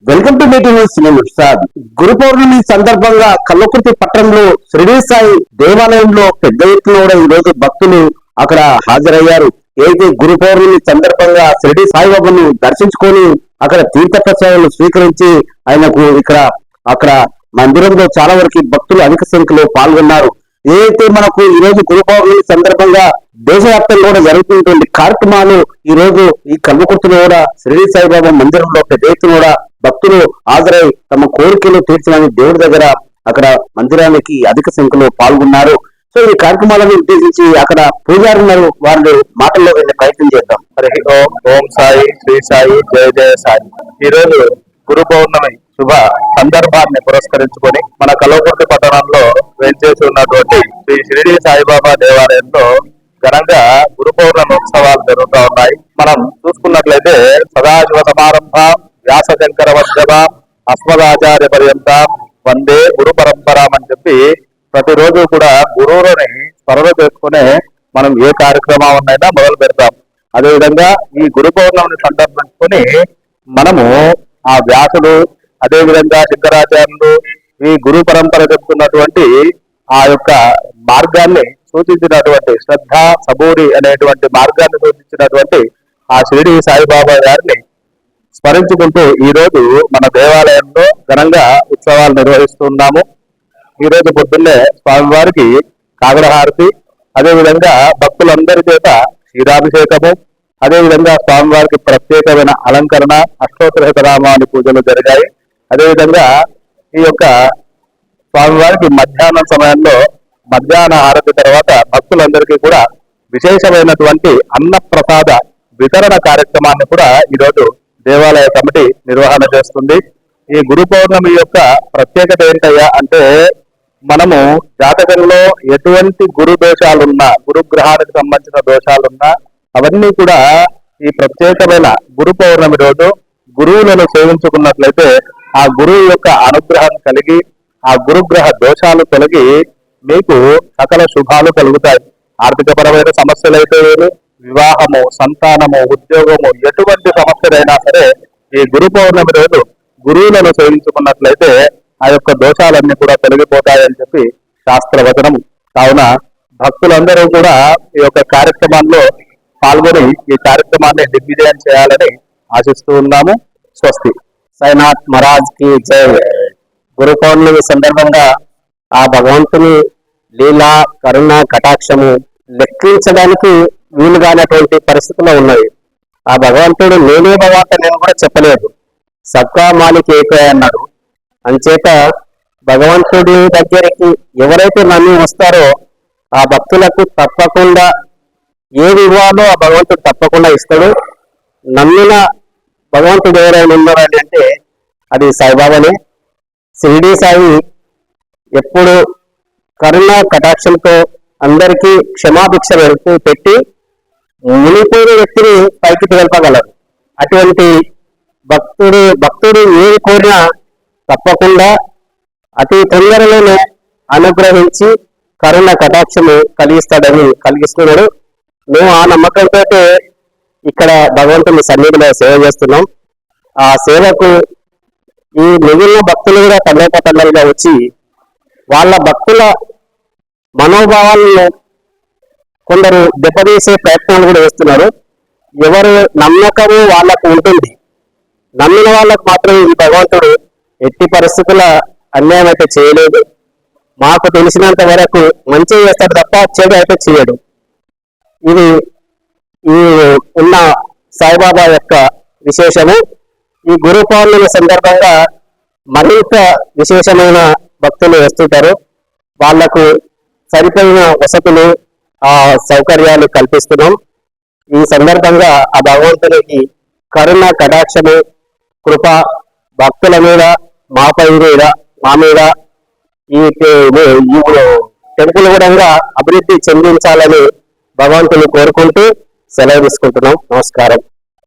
Welcome to meeting నేను sir. గురు పౌర్ణమి సందర్భంగా కల్లకుర్తి పట్టణంలో షిరిడి సాయి దేవాలయంలో పెద్ద ఎత్తున ఈ రోజు భక్తులు అక్కడ హాజరయ్యారు. అయితే గురు పౌర్ణమి సందర్భంగా షిరిడి సాయిబాబాను దర్శించుకొని అక్కడ తీర్థ ప్రసాదాలు స్వీకరించి ఆయనకు అక్కడ మందిరంలో చాలా వరకు భక్తులు అధిక సంఖ్యలో పాల్గొన్నారు. ఏదైతే మనకు ఈ రోజు గురు పౌర్ణమి సందర్భంగా దేశవ్యాప్తంగా కూడా జరుగుతున్నటువంటి కార్యక్రమాలు ఈ రోజు ఈ కల్వకుర్తిలో కూడా షిరిడి సాయిబాబా మందిరంలో పెద్ద ఎత్తున కూడా భక్తులు హాజరై తమ కోరికలు తీర్చడానికి దేవుడి దగ్గర అక్కడ మందిరానికి అధిక సంఖ్యలో పాల్గొన్నారు. సో ఈ కార్యక్రమాలను ఉద్దేశించి అక్కడ పూజారి వాళ్ళు మాటల్లో వెళ్ళే ప్రయత్నం చేద్దాం. హరి ఓం. ఓం సాయి, శ్రీ సాయి, జయ జయ సాయి. ఈ రోజు గురు పౌర్ణమి శుభ సందర్భాన్ని పురస్కరించుకొని మన కల్వకుర్తి పట్టణంలో వేంచేసి ఉన్నటువంటి శ్రీ షిరిడి సాయిబాబా దేవాలయంలో ఘనంగా గురు పౌర్ణమి ఉత్సవాలు జరుగుతూ ఉన్నాయి. మనం చూసుకున్నట్లయితే సదాశివ సమారంభ వ్యాస శంకర వద్దభ అస్మదాచార్య పర్యంత వందే గురు పరంపరాం అని చెప్పి ప్రతిరోజు కూడా గురువులని స్మరణ చేసుకునే మనం ఏ కార్యక్రమాన్నైనా మొదలు పెడతాం. అదేవిధంగా ఈ గురు పౌర్ణమిని సందర్భించుకొని మనము ఆ వ్యాసులు, అదేవిధంగా శంకరాచార్యులు ఈ గురు పరంపర చెప్తున్నటువంటి ఆ యొక్క మార్గాన్ని సూచించినటువంటి శ్రద్ధ సబూరి అనేటువంటి మార్గాన్ని సూచించినటువంటి ఆ షిరిడి సాయిబాబా గారిని స్మరించుకుంటూ ఈ రోజు మన దేవాలయంలో ఘనంగా ఉత్సవాలు నిర్వహిస్తున్నాము. ఈ రోజు పొద్దున్నే స్వామివారికి కాగడహారతి, అదేవిధంగా భక్తులందరి చేత క్షీరాభిషేకము, అదేవిధంగా స్వామివారికి ప్రత్యేకమైన అలంకరణ, అష్టోత్తరశతనామావళి పూజలు జరిగాయి. అదేవిధంగా ఈ యొక్క స్వామివారికి మధ్యాహ్నం సమయంలో మధ్యాహ్న హారతి తర్వాత భక్తులందరికీ కూడా విశేషమైనటువంటి అన్న ప్రసాద వితరణ కార్యక్రమాన్ని కూడా ఈరోజు దేవాలయ కమిటీ నిర్వహణ చేస్తుంది. ఈ గురు పౌర్ణమి యొక్క ప్రత్యేకత ఏంటయ్యా అంటే, మనము జాతకంలో ఎటువంటి గురు దోషాలున్నా, గురుగ్రహానికి సంబంధించిన దోషాలున్నా అవన్నీ కూడా ఈ ప్రత్యేకమైన గురు పౌర్ణమి రోజు గురువులను సేవించుకున్నట్లయితే ఆ గురువు యొక్క అనుగ్రహం కలిగి ఆ గురుగ్రహ దోషాలు తొలగి మీకు సకల శుభాలు కలుగుతాయి. ఆర్థికపరమైన సమస్యలైతే వివాహము, సంతానము, ఉద్యోగము, ఎటువంటి సమస్యలైనా సరే ఈ గురు పౌర్ణమి రోజు గురువులను సేవించుకున్నట్లయితే ఆ యొక్క దోషాలన్నీ కూడా తొలగిపోతాయని చెప్పి శాస్త్రవచనం. కావున భక్తులందరూ కూడా ఈ యొక్క కార్యక్రమాల్లో పాల్గొని ఈ కార్యక్రమాన్ని దిగ్విజయం చేయాలని ఆశిస్తూ ఉన్నాము. స్వస్తి. సాయినాథ్ మహారాజ్ కి జై. గురు పౌర్ణమి సందర్భంగా ఆ భగవంతుని లీలా, కరుణ, కటాక్షము లెక్కించడానికి వీలుగానటువంటి పరిస్థితుల్లో ఉన్నది. ఆ భగవంతుడు నేనే భగవంతుడు నేను కూడా చెప్పలేదు, సబ్కా మాలిక్ ఏకే అన్నాడు. అంచేత భగవంతుడి దగ్గరికి ఎవరైతే నమ్మి వస్తారో ఆ భక్తులకు తప్పకుండా ఏది ఇవ్వాలో ఆ భగవంతుడు తప్పకుండా ఇస్తాడు. నమ్మిన భగవంతుడు ఎవరైనా ఉన్నారని అంటే అది సాయిబాబానే. షిరిడి సాయి ఎప్పుడు కరుణ కటాక్షంతో అందరికీ క్షమాభిక్ష పెట్టి మునిపోయిన వ్యక్తిని పైకి తెలపగలరు. అటువంటి భక్తుడు ఏది కోరినా తప్పకుండా అతి తొందరలోనే అనుగ్రహించి కరుణ కటాక్షము కలిగిస్తున్నాడు. మేము ఆ నమ్మకంతో ఇక్కడ భగవంతుని సన్నిధిలో సేవ చేస్తున్నాం. ఆ సేవకు ఈ మిగిలిన భక్తులు కూడా తండ్రిగా వచ్చి వాళ్ళ భక్తుల మనోభావాలను కొందరు దెబ్బతీసే ప్రయత్నాలు కూడా చేస్తున్నారు. ఎవరు నమ్మకము వాళ్ళకు ఉంటుంది. నమ్మిన వాళ్ళకు మాత్రం ఈ భగవంతుడు ఎట్టి పరిస్థితుల అన్యాయం అయితే చేయలేదు. మాకు తెలిసినంత వరకు మంచి చేస్తాడు తప్ప చెడు అయితే చేయడు. ఇది ఈ ఉన్న సాయిబాబా యొక్క విశేషము. ఈ గురు పౌర్ణమి సందర్భంగా మరింత విశేషమైన భక్తులు వస్తుంటారు. వాళ్లకు సరిపోయిన వసతులు, ఆ సౌకర్యాలు కల్పిస్తున్నాం. ఈ సందర్భంగా ఆ భగవంతునికి కరుణ కటాక్షము కృప భక్తుల మీద, మాపై మీద, మా మీద ఈ టెంపుల్ కూడా అభివృద్ధి చెందించాలని భగవంతుని కోరుకుంటూ సెలవు తీసుకుంటున్నాం. నమస్కారం.